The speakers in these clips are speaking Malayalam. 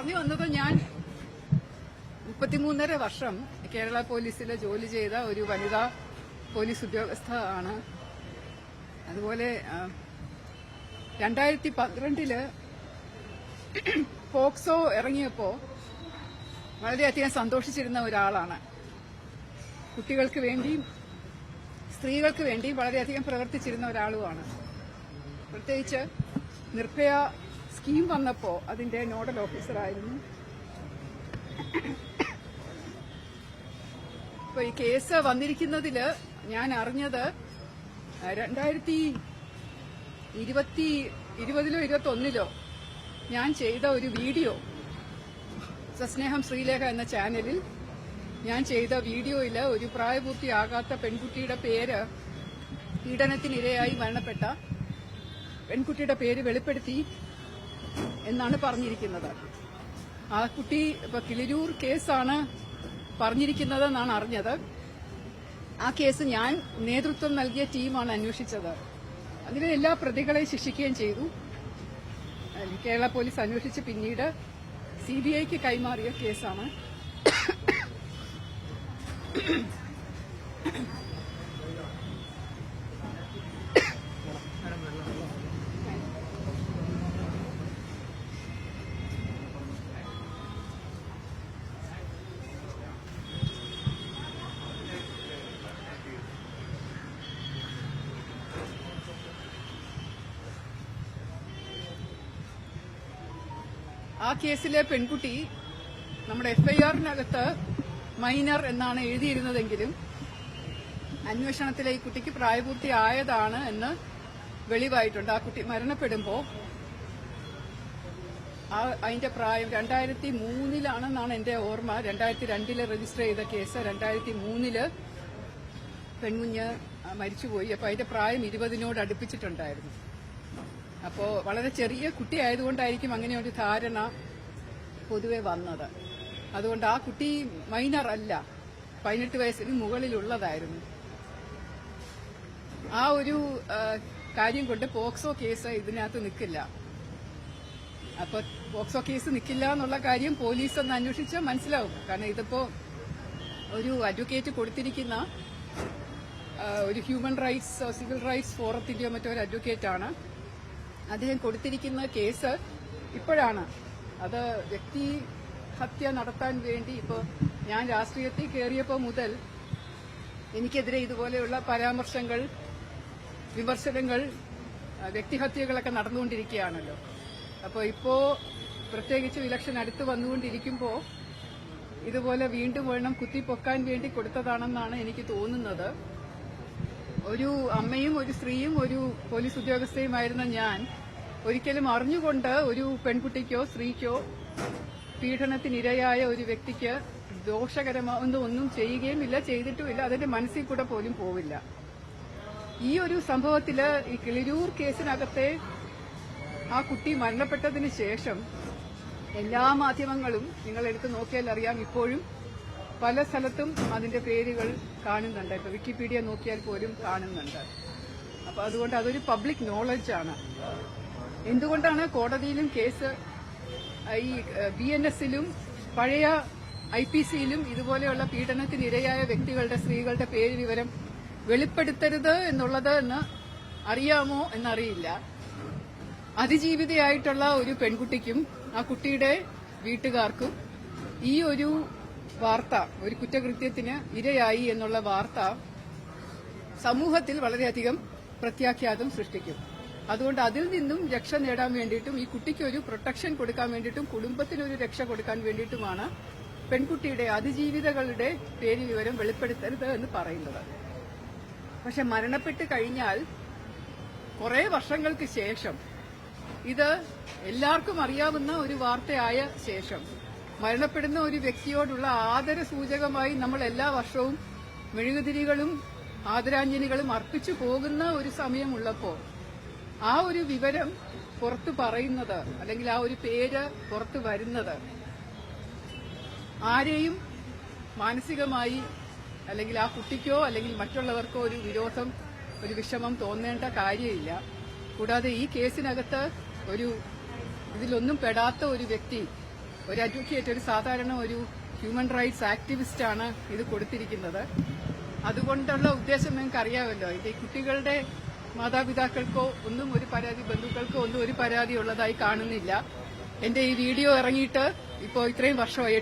പറഞ്ഞു വന്നത് ഞാൻ 33.5 വർഷം കേരള പോലീസിൽ ജോലി ചെയ്ത ഒരു വനിതാ പോലീസ് ഉദ്യോഗസ്ഥ ആണ്. അതുപോലെ 2012 പോക്സോ ഇറങ്ങിയപ്പോൾ വളരെയധികം സന്തോഷിച്ചിരുന്ന ഒരാളാണ്. കുട്ടികൾക്ക് വേണ്ടിയും സ്ത്രീകൾക്ക് വേണ്ടിയും വളരെയധികം പ്രവർത്തിച്ചിരുന്ന ഒരാളുമാണ്. പ്രത്യേകിച്ച് നിർഭയ സ്കീം വന്നപ്പോൾ അതിന്റെ നോഡൽ ഓഫീസറായിരുന്നു. ഇപ്പൊ ഈ കേസ് വന്നിരിക്കുന്നതിൽ ഞാൻ അറിഞ്ഞത് 2020-21 ഞാൻ ചെയ്ത ഒരു വീഡിയോ, സസ്നേഹം ശ്രീലേഖ എന്ന ചാനലിൽ ഞാൻ ചെയ്ത വീഡിയോയിൽ ഒരു പ്രായപൂർത്തിയാകാത്ത പെൺകുട്ടിയുടെ പേര്, പീഡനത്തിനിരയായി മരണപ്പെട്ട പെൺകുട്ടിയുടെ പേര് വെളിപ്പെടുത്തി എന്നാണ് പറഞ്ഞിരിക്കുന്നത്. ആ കുട്ടി ഇപ്പൊ കിളിരൂർ കേസാണ് പറഞ്ഞിരിക്കുന്നതെന്നാണ് അറിഞ്ഞത്. ആ കേസ് ഞാൻ നേതൃത്വം നൽകിയ ടീമാണ് അന്വേഷിച്ചത്. അതിലെ എല്ലാ പ്രതികളെയും ശിക്ഷിക്കുകയും ചെയ്തു. കേരള പോലീസ് അന്വേഷിച്ച് പിന്നീട് CBIക്ക് കൈമാറിയ കേസാണ്. ആ കേസിലെ പെൺകുട്ടി നമ്മുടെ FIRനകത്ത് മൈനർ എന്നാണ് എഴുതിയിരുന്നതെങ്കിലും അന്വേഷണത്തിലെ ഈ കുട്ടിക്ക് പ്രായപൂർത്തിയായതാണ് എന്ന് വെളിവായിട്ടുണ്ട്. ആ കുട്ടി മരണപ്പെടുമ്പോൾ അതിന്റെ പ്രായം 2003 എന്റെ ഓർമ്മ. 2002 രജിസ്റ്റർ ചെയ്ത കേസ് 2003 പെൺകുഞ്ഞ് മരിച്ചുപോയി. അപ്പൊ അതിന്റെ പ്രായം 20 അടുപ്പിച്ചിട്ടുണ്ടായിരുന്നു. അപ്പോ വളരെ ചെറിയ കുട്ടിയായതുകൊണ്ടായിരിക്കും അങ്ങനെ ഒരു ധാരണ പൊതുവെ വന്നത്. അതുകൊണ്ട് ആ കുട്ടി മൈനർ അല്ല, 18 വയസ്സിന് മുകളിലുള്ളതായിരുന്നു. ആ ഒരു കാര്യം കൊണ്ട് പോക്സോ കേസ് ഇതിനകത്ത് നിൽക്കില്ല. അപ്പൊ പോക്സോ കേസ് നിൽക്കില്ല എന്നുള്ള കാര്യം പോലീസ് ഒന്ന് അന്വേഷിച്ചാൽ മനസ്സിലാവും. കാരണം ഇതിപ്പോ ഒരു അഡ്വക്കേറ്റ് കൊടുത്തിരിക്കുന്ന ഒരു ഹ്യൂമൻ റൈറ്റ്സ് സിവിൽ റൈറ്റ്സ് ഫോറത്തിന്റെയോ മറ്റോ ഒരു അഡ്വക്കേറ്റാണ്. അദ്ദേഹം കൊടുത്തിരിക്കുന്ന കേസ് ഇപ്പോഴാണ്. അത് വ്യക്തി ഹത്യ നടത്താൻ വേണ്ടി ഇപ്പോൾ ഞാൻ രാഷ്ട്രീയത്തിൽ കയറിയപ്പോൾ മുതൽ എനിക്കെതിരെ ഇതുപോലെയുള്ള പരാമർശങ്ങൾ, വിമർശനങ്ങൾ, വ്യക്തിഹത്യകളൊക്കെ നടന്നുകൊണ്ടിരിക്കുകയാണല്ലോ. അപ്പോൾ ഇപ്പോൾ പ്രത്യേകിച്ച് ഇലക്ഷൻ അടുത്ത് വന്നുകൊണ്ടിരിക്കുമ്പോൾ ഇതുപോലെ വീണ്ടും വേണം കുത്തിപ്പൊക്കാൻ വേണ്ടി കൊടുത്തതാണെന്നാണ് എനിക്ക് തോന്നുന്നത്. ഒരു അമ്മയും ഒരു സ്ത്രീയും ഒരു പോലീസ് ഉദ്യോഗസ്ഥയുമായിരുന്ന ഞാൻ ഒരിക്കലും അറിഞ്ഞുകൊണ്ട് ഒരു പെൺകുട്ടിക്കോ സ്ത്രീക്കോ പീഡനത്തിനിരയായ ഒരു വ്യക്തിക്ക് ദോഷകരമാവുന്ന ഒന്നും ചെയ്യുകയുമില്ല, ചെയ്തിട്ടുമില്ല. അതിന്റെ മനസ്സിൽ കൂടെ പോലും പോവില്ല. ഈ ഒരു സംഭവത്തില് ഈ കിളിരൂർ കേസിനകത്തെ ആ കുട്ടി മരണപ്പെട്ടതിന് ശേഷം എല്ലാ മാധ്യമങ്ങളും നിങ്ങൾ എടുത്തു നോക്കിയാൽ അറിയാം, ഇപ്പോഴും പല സ്ഥലത്തും അതിന്റെ പേരുകൾ കാണുന്നുണ്ട്. ഇപ്പൊ വിക്കിപീഡിയ നോക്കിയാൽ പോലും കാണുന്നുണ്ട്. അപ്പൊ അതുകൊണ്ട് അതൊരു പബ്ലിക് നോളജാണ്. എന്തുകൊണ്ടാണ് കോടതിയിലും കേസ് ഈ BNSലും പഴയ IPCയിലും ഇതുപോലെയുള്ള പീഡനത്തിനിരയായ വ്യക്തികളുടെ, സ്ത്രീകളുടെ പേര് വിവരം വെളിപ്പെടുത്തരുത് എന്നുള്ളത് എന്ന് അറിയാമോ എന്നറിയില്ല. അതിജീവിതയായിട്ടുള്ള ഒരു പെൺകുട്ടിക്കും ആ കുട്ടിയുടെ വീട്ടുകാർക്കും ഈ ഒരു വാർത്ത, ഒരു കുറ്റകൃത്യത്തിന് ഇരയായി എന്നുള്ള വാർത്ത സമൂഹത്തിൽ വളരെയധികം പ്രത്യാഘാതം സൃഷ്ടിക്കും. അതുകൊണ്ട് അതിൽ നിന്നും രക്ഷ നേടാൻ വേണ്ടിയിട്ടും ഈ കുട്ടിക്ക് ഒരു പ്രൊട്ടക്ഷൻ കൊടുക്കാൻ വേണ്ടിയിട്ടും കുടുംബത്തിനൊരു രക്ഷ കൊടുക്കാൻ വേണ്ടിയിട്ടുമാണ് പെൺകുട്ടിയുടെ അതിജീവിതകളുടെ പേര് വിവരം വെളിപ്പെടുത്തരുത് എന്ന് പറയുന്നത്. പക്ഷെ മരണപ്പെട്ട് കഴിഞ്ഞാൽ കുറെ വർഷങ്ങൾക്ക് ശേഷം, ഇത് എല്ലാവർക്കും അറിയാവുന്ന ഒരു വാർത്തയായ ശേഷം, മരണപ്പെടുന്ന ഒരു വ്യക്തിയോടുള്ള ആദര സൂചകമായി നമ്മൾ എല്ലാ വർഷവും മെഴുകുതിരികളും ആദരാഞ്ജലികളും അർപ്പിച്ചു പോകുന്ന ഒരു സമയമുള്ളപ്പോൾ ആ ഒരു വിവരം പുറത്തു പറയുന്നത്, അല്ലെങ്കിൽ ആ ഒരു പേര് പുറത്തു വരുന്നത് ആരെയും മാനസികമായി, അല്ലെങ്കിൽ ആ കുട്ടിക്കോ അല്ലെങ്കിൽ മറ്റുള്ളവർക്കോ ഒരു വിരോധം, ഒരു വിഷമം തോന്നേണ്ട കാര്യമില്ല. കൂടാതെ ഈ കേസിനകത്ത് ഇതിലൊന്നും പെടാത്ത ഒരു വ്യക്തി ഒരു അഡ്വക്കേറ്റ്, ഒരു സാധാരണ ഒരു ഹ്യൂമൻ റൈറ്റ്സ് ആക്ടിവിസ്റ്റാണ് ഇത് കൊടുത്തിരിക്കുന്നത്. അതുകൊണ്ടുള്ള ഉദ്ദേശം നിങ്ങൾക്ക് അറിയാമല്ലോ. ഇത് കുട്ടികളുടെ മാതാപിതാക്കൾക്കോ ഒന്നും ഒരു പരാതി, ബന്ധുക്കൾക്കോ ഒന്നും ഒരു പരാതി ഉള്ളതായി കാണുന്നില്ല. എന്റെ ഈ വീഡിയോ ഇറങ്ങിയിട്ട് ഇപ്പോൾ ഇത്രയും വർഷമായി,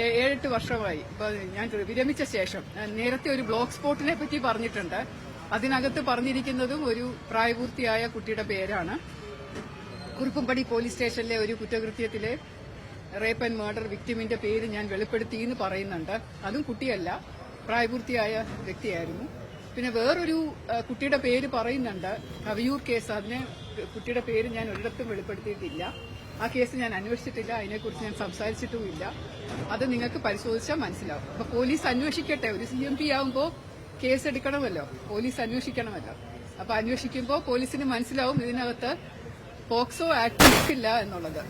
7-8 വർഷമായി. ഇപ്പൊ ഞാൻ വിരമിച്ച ശേഷം നേരത്തെ ഒരു ബ്ലോഗ് സ്പോട്ടിനെ പറ്റി പറഞ്ഞിട്ടുണ്ട്. അതിനകത്ത് പറഞ്ഞിരിക്കുന്നതും ഒരു പ്രായപൂർത്തിയായ കുട്ടിയുടെ പേരാണ്. കുറുപ്പുംപടി പോലീസ് സ്റ്റേഷനിലെ ഒരു കുറ്റകൃത്യത്തിലെ റേപ്പ് ആൻഡ് മർഡർ വിക്ടിമിന്റെ പേര് ഞാൻ വെളിപ്പെടുത്തിയെന്ന് പറയുന്നുണ്ട്. അതും കുട്ടിയല്ല, പ്രായപൂർത്തിയായ വ്യക്തിയായിരുന്നു. പിന്നെ വേറൊരു കുട്ടിയുടെ പേര് പറയുന്നുണ്ട്, കവിയൂർ കേസ്. അതിന് കുട്ടിയുടെ പേര് ഞാൻ ഒരിടത്തും വെളിപ്പെടുത്തിയിട്ടില്ല. ആ കേസ് ഞാൻ അന്വേഷിച്ചിട്ടില്ല, അതിനെക്കുറിച്ച് ഞാൻ സംസാരിച്ചിട്ടുമില്ല. അത് നിങ്ങൾക്ക് പരിശോധിച്ചാൽ മനസ്സിലാവും. അപ്പൊ പോലീസ് അന്വേഷിക്കട്ടെ. ഒരു CMP ആവുമ്പോൾ കേസ് എടുക്കണമല്ലോ, പോലീസ് അന്വേഷിക്കണമല്ലോ. അപ്പൊ അന്വേഷിക്കുമ്പോൾ പോലീസിന് മനസ്സിലാവും ഇതിനകത്ത് പോക്സോ ആക്ട് നിൽക്കില്ല എന്നുള്ളത്.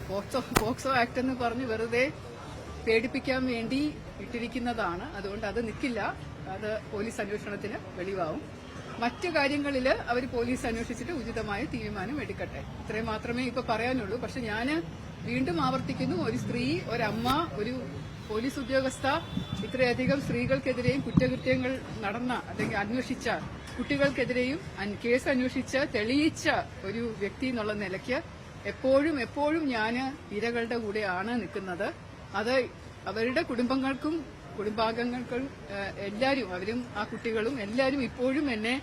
പോക്സോ ആക്ട് എന്ന് പറഞ്ഞ് വെറുതെ പേടിപ്പിക്കാൻ വേണ്ടി ഇട്ടിരിക്കുന്നതാണ്. അതുകൊണ്ട് അത് നിൽക്കില്ല. അത് പോലീസ് അന്വേഷണത്തിന് വെളിവാവും. മറ്റു കാര്യങ്ങളിൽ അവർ പോലീസ് അന്വേഷിച്ചിട്ട് ഉചിതമായ തീരുമാനം എടുക്കട്ടെ. ഇത്രയും മാത്രമേ ഇപ്പൊ പറയാനുള്ളൂ. പക്ഷെ ഞാൻ വീണ്ടും ആവർത്തിക്കുന്നു, ഒരു സ്ത്രീ, ഒരമ്മ, ഒരു പോലീസ് ഉദ്യോഗസ്ഥ ഇത്രയധികം സ്ത്രീകൾക്കെതിരെയും കുറ്റകൃത്യങ്ങൾ നടന്ന അല്ലെങ്കിൽ അന്വേഷിച്ച കുട്ടികൾക്കെതിരെയും കേസ് അന്വേഷിച്ച് തെളിയിച്ച ഒരു വ്യക്തി എന്നുള്ള നിലയ്ക്ക് എപ്പോഴും ഞാൻ ഇരകളുടെ കൂടെയാണ് നിൽക്കുന്നത്. അത് അവരുടെ കുടുംബാംഗങ്ങൾക്കും എല്ലാവരും, അവരും ആ കുട്ടികളും എല്ലാവരും ഇപ്പോഴും എന്നെ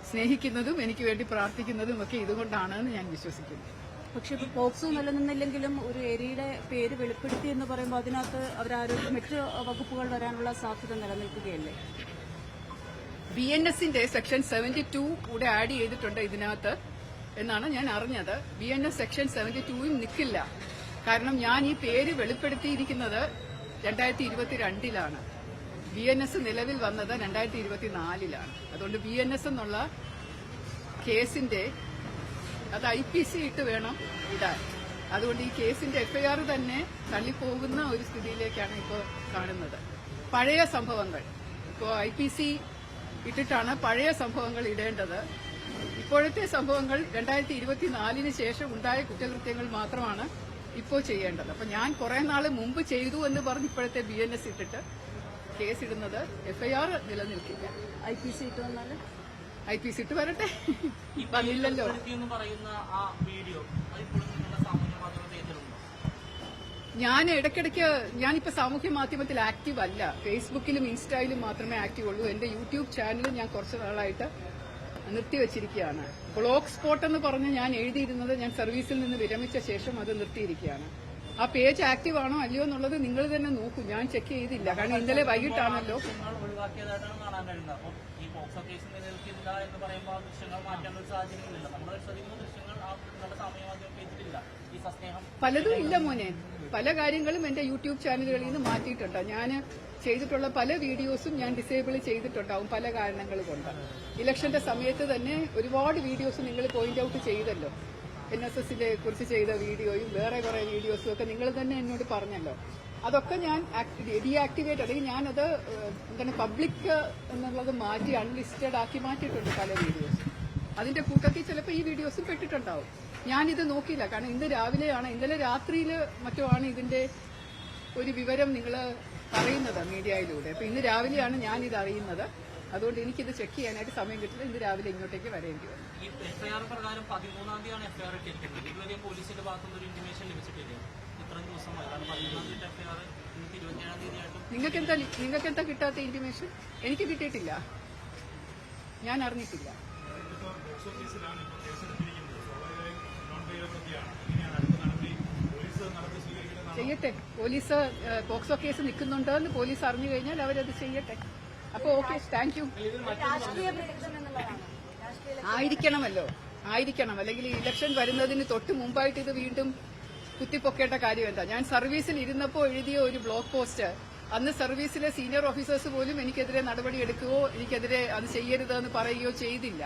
സ്നേഹിക്കുന്നതും എനിക്ക് വേണ്ടി പ്രാർത്ഥിക്കുന്നതും ഒക്കെ ഇതുകൊണ്ടാണെന്ന് ഞാൻ വിശ്വസിക്കുന്നു. പക്ഷെ ഇപ്പോൾ പോക്സോ നിലനിന്നില്ലെങ്കിലും ഒരു ഏരിയയുടെ പേര് വെളിപ്പെടുത്തി എന്ന് പറയുമ്പോൾ അതിനകത്ത് അവരാരും മറ്റ് വകുപ്പുകൾ വരാനുള്ള സാധ്യത നിലനിൽക്കുകയല്ലേ? BNSന്റെ സെക്ഷൻ 72 കൂടെ ആഡ് ചെയ്തിട്ടുണ്ട് ഇതിനകത്ത് എന്നാണ് ഞാൻ അറിഞ്ഞത്. BNS സെക്ഷൻ 72 നിൽക്കില്ല. കാരണം ഞാൻ ഈ പേര് വെളിപ്പെടുത്തിയിരിക്കുന്നത് 2022-ലാണ്. BNS നിലവിൽ വന്നത് 2024-ലാണ്. അതുകൊണ്ട് BNS എന്നുള്ള കേസിന്റെ അത് IPC ഇട്ട് വേണം ഇടാൻ. അതുകൊണ്ട് ഈ കേസിന്റെ FIR തന്നെ തള്ളിപ്പോകുന്ന ഒരു സ്ഥിതിയിലേക്കാണ് ഇപ്പോൾ കാണുന്നത്. പഴയ സംഭവങ്ങൾ ഇപ്പോൾ IPC ഇട്ടിട്ടാണ് പഴയ സംഭവങ്ങൾ ഇടേണ്ടത്. ഇപ്പോഴത്തെ സംഭവങ്ങൾ 2024-ന് ശേഷം ഉണ്ടായ കുറ്റകൃത്യങ്ങൾ മാത്രമാണ് ഇപ്പോൾ ചെയ്യേണ്ടത്. അപ്പൊ ഞാൻ കുറെ നാള് മുമ്പ് ചെയ്തു എന്ന് പറഞ്ഞ് ഇപ്പോഴത്തെ BNS ഇട്ടിട്ട് കേസിടുന്നത് FIR നിലനിൽക്കില്ല. IPC ഇട്ട് വന്നാൽ IPC ഇട്ട് വരട്ടെ, വന്നില്ലല്ലോ. ഞാൻ ഇടയ്ക്കിടയ്ക്ക് ഞാനിപ്പോ സാമൂഹ്യ മാധ്യമത്തിൽ ആക്റ്റീവ് അല്ല. ഫേസ്ബുക്കിലും ഇൻസ്റ്റയിലും മാത്രമേ ആക്റ്റീവ് ഉള്ളൂ. എന്റെ യൂട്യൂബ് ചാനൽ ഞാൻ കുറച്ചു നാളായിട്ട് നിർത്തിവച്ചിരിക്കുകയാണ്. ബ്ലോഗ് സ്പോട്ട് എന്ന് പറഞ്ഞ് ഞാൻ എഴുതിയിരുന്നത് ഞാൻ സർവീസിൽ നിന്ന് വിരമിച്ച ശേഷം അത് നിർത്തിയിരിക്കുകയാണ്. ആ പേജ് ആക്റ്റീവ് ആണോ അല്ലയോ എന്നുള്ളത് നിങ്ങൾ തന്നെ നോക്കൂ. ഞാൻ ചെക്ക് ചെയ്തില്ല, കാരണം ഇന്നലെ വൈകിട്ടാണല്ലോ. പലതും ഇല്ല മോനെ, പല കാര്യങ്ങളും എന്റെ യൂട്യൂബ് ചാനലുകളിൽ നിന്ന് മാറ്റിയിട്ടുണ്ട്. ഞാൻ ചെയ്തിട്ടുള്ള പല വീഡിയോസും ഞാൻ ഡിസേബിൾ ചെയ്തിട്ടുണ്ടാവും പല കാരണങ്ങൾ കൊണ്ട്. ഇലക്ഷന്റെ സമയത്ത് തന്നെ ഒരുപാട് വീഡിയോസ് നിങ്ങൾ പോയിന്റ് ഔട്ട് ചെയ്തല്ലോ. NSSനെ കുറിച്ച് ചെയ്ത വീഡിയോയും വേറെ കുറെ വീഡിയോസും ഒക്കെ നിങ്ങൾ തന്നെ എന്നോട് പറഞ്ഞല്ലോ. അതൊക്കെ ഞാൻ ഡീആക്ടിവേറ്റ്, അല്ലെങ്കിൽ ഞാനത് എന്താണ് പബ്ലിക് എന്നുള്ളത് മാറ്റി അൺലിസ്റ്റഡ് ആക്കി മാറ്റിയിട്ടുണ്ട് പല വീഡിയോസും. അതിന്റെ കൂട്ടത്തിൽ ചിലപ്പോൾ ഈ വീഡിയോസും പെട്ടിട്ടുണ്ടാവും. ഞാനിത് നോക്കിയില്ല, കാരണം ഇന്നലെ രാത്രിയിൽ മറ്റോ ആണ് ഇതിന്റെ ഒരു വിവരം നിങ്ങൾ പറയുന്നത് മീഡിയയിലൂടെ. അപ്പൊ ഇന്ന് രാവിലെയാണ് ഞാനിത് അറിയുന്നത്. അതുകൊണ്ട് എനിക്കിത് ചെക്ക് ചെയ്യാനായിട്ട് സമയം കിട്ടില്ല. ഇന്ന് രാവിലെ ഇങ്ങോട്ടേക്ക് വരേണ്ടി വന്നു. നിങ്ങൾക്കെന്താ കിട്ടാത്ത ഇന്റിമേഷൻ? എനിക്ക് കിട്ടിയിട്ടില്ല, ഞാൻ അറിഞ്ഞിട്ടില്ല. ചെയ്യട്ടെ, പോലീസ് പോക്സോ കേസ് നിൽക്കുന്നുണ്ടോ എന്ന് പോലീസ് അറിഞ്ഞു കഴിഞ്ഞാൽ അവരത് ചെയ്യട്ടെ. അപ്പൊ ഓക്കെ, താങ്ക് യു. ആയിരിക്കണം, അല്ലെങ്കിൽ ഇലക്ഷൻ വരുന്നതിന് തൊട്ട് മുമ്പായിട്ട് ഇത് വീണ്ടും കുത്തിപ്പൊക്കേണ്ട കാര്യം എന്താ? ഞാൻ സർവീസിൽ ഇരുന്നപ്പോൾ എഴുതിയ ഒരു ബ്ലോഗ് പോസ്റ്റ് അന്ന് സർവീസിലെ സീനിയർ ഓഫീസേഴ്സ് പോലും എനിക്കെതിരെ നടപടി എടുക്കുകയോ എനിക്കെതിരെ അത് ചെയ്യരുതെന്ന് പറയുകയോ ചെയ്തില്ല.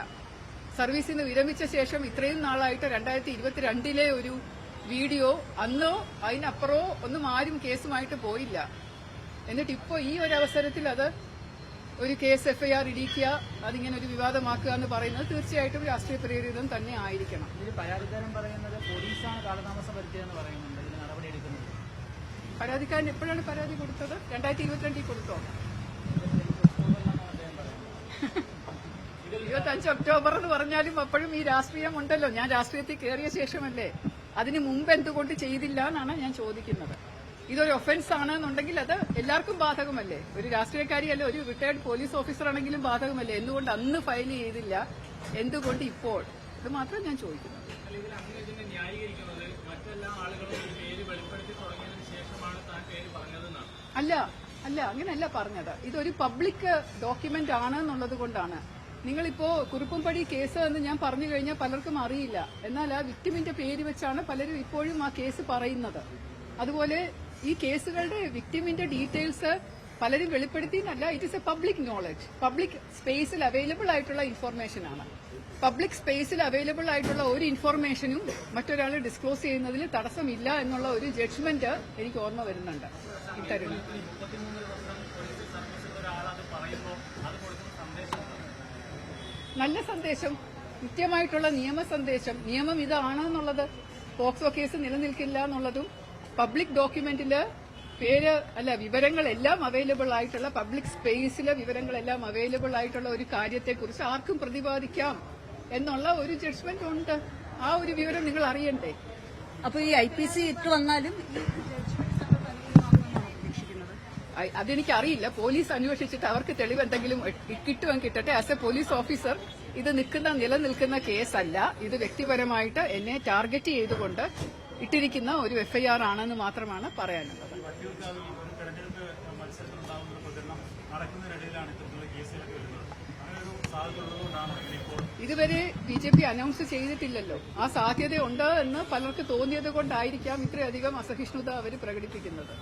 സർവീസിൽ നിന്ന് വിരമിച്ച ശേഷം ഇത്രയും നാളായിട്ട് 2022-ലെ ഒരു വീഡിയോ അന്നോ അതിനപ്പുറമോ ഒന്നും ആരും കേസുമായിട്ട് പോയില്ല. എന്നിട്ട് ഇപ്പോൾ ഈ ഒരു അവസരത്തിൽ അത് ഒരു കേസ് FIR ഇടിക്കുക, അതിങ്ങനെ ഒരു വിവാദമാക്കുക എന്ന് പറയുന്നത് തീർച്ചയായിട്ടും രാഷ്ട്രീയ പ്രേരിതം തന്നെ ആയിരിക്കണം. ഇതിൽ പരാതിക്കാരൻ പറയുന്നത് പോലീസാണ് കാലതാമസം വരുത്തിയതെന്ന് പറയുന്നുണ്ട് ഇതിന് നടപടിയെടുക്കുന്നത്. പരാതിക്കാരൻ എപ്പോഴാണ് പരാതി കൊടുത്തത്? 2022 കൊടുത്തോ? 25 ഒക്ടോബർ എന്ന് പറഞ്ഞാലും അപ്പോഴും ഈ രാഷ്ട്രീയം ഉണ്ടല്ലോ. ഞാൻ രാഷ്ട്രീയത്തിൽ കയറിയ ശേഷമല്ലേ. അതിന് മുമ്പ് എന്തുകൊണ്ട് ചെയ്തില്ല എന്നാണ് ഞാൻ ചോദിക്കുന്നത്. ഇതൊരു ഒഫൻസ് ആണെന്നുണ്ടെങ്കിൽ അത് എല്ലാവർക്കും ബാധകമല്ലേ? ഒരു രാഷ്ട്രീയക്കാരിയല്ല, ഒരു റിട്ടയർഡ് പോലീസ് ഓഫീസർ ആണെങ്കിലും ബാധകമല്ലേ? എന്തുകൊണ്ട് അന്ന് ഫയൽ ചെയ്തില്ല, എന്തുകൊണ്ട് ഇപ്പോൾ? ഇത് മാത്രം ഞാൻ ചോദിക്കുന്നത്. അല്ല അല്ല, അങ്ങനെയല്ല പറഞ്ഞത്. ഇതൊരു പബ്ലിക് ഡോക്യുമെന്റ് ആണ് എന്നുള്ളത് കൊണ്ടാണ്. നിങ്ങളിപ്പോ കുറുപ്പംപടി കേസ് എന്ന് ഞാൻ പറഞ്ഞു കഴിഞ്ഞാൽ പലർക്കും അറിയില്ല. എന്നാൽ ആ വിക്ടിമിന്റെ പേര് വെച്ചാണ് പലരും ഇപ്പോഴും ആ കേസ് പറയുന്നത്. അതുപോലെ ഈ കേസുകളുടെ വിക്ടിമിന്റെ ഡീറ്റെയിൽസ് പലരും വെളിപ്പെടുത്തിയെന്നല്ല, it is a public knowledge. Public സ്പേസിൽ അവൈലബിൾ ആയിട്ടുള്ള ഇൻഫർമേഷൻ ആണ്. പബ്ലിക് സ്പേസിൽ അവൈലബിൾ ആയിട്ടുള്ള ഒരു ഇൻഫർമേഷനും മറ്റൊരാൾ ഡിസ്ക്ലോസ് ചെയ്യുന്നതിൽ തടസ്സമില്ല എന്നുള്ള ഒരു ജഡ്ജ്മെന്റ് എനിക്ക് ഓർമ്മ വരുന്നുണ്ട്. ഇത്തരം നല്ല സന്ദേശം, കൃത്യമായിട്ടുള്ള നിയമ സന്ദേശം. നിയമം ഇതാണ് എന്നുള്ളത്, പോക്സോ കേസ് നിലനിൽക്കില്ല എന്നുള്ളതും, പബ്ലിക് ഡോക്യുമെന്റില് പേര് അല്ല വിവരങ്ങളെല്ലാം അവൈലബിൾ ആയിട്ടുള്ള, പബ്ലിക് സ്പേസിലെ വിവരങ്ങളെല്ലാം അവൈലബിൾ ആയിട്ടുള്ള ഒരു കാര്യത്തെക്കുറിച്ച് ആർക്കും പ്രതിപാദിക്കാം എന്നുള്ള ഒരു ജഡ്ജ്മെന്റ് ഉണ്ട്. ആ ഒരു വിവരം നിങ്ങൾ അറിയണ്ടേ? അപ്പൊ ഈ IPC ഇട്ട് വന്നാലും അതെനിക്കറിയില്ല. പോലീസ് അന്വേഷിച്ചിട്ട് അവർക്ക് തെളിവ് എന്തെങ്കിലും കിട്ടുമെങ്കിൽ കിട്ടട്ടെ. ആസ് എ പോലീസ് ഓഫീസർ ഇത് നിലനിൽക്കുന്ന കേസല്ല. ഇത് വ്യക്തിപരമായിട്ട് എന്നെ ടാർഗറ്റ് ചെയ്തുകൊണ്ട് ഇട്ടിരിക്കുന്ന ഒരു FIR ആണെന്ന് മാത്രമാണ് പറയാനുള്ളത്. ഇതുവരെ BJP അനൗൺസ് ചെയ്തിട്ടില്ലല്ലോ. ആ സാധ്യതയുണ്ട് എന്ന് പലർക്ക് തോന്നിയത് കൊണ്ടായിരിക്കാം ഇത്രയധികം അസഹിഷ്ണുത അവർ പ്രകടിപ്പിക്കുന്നത്.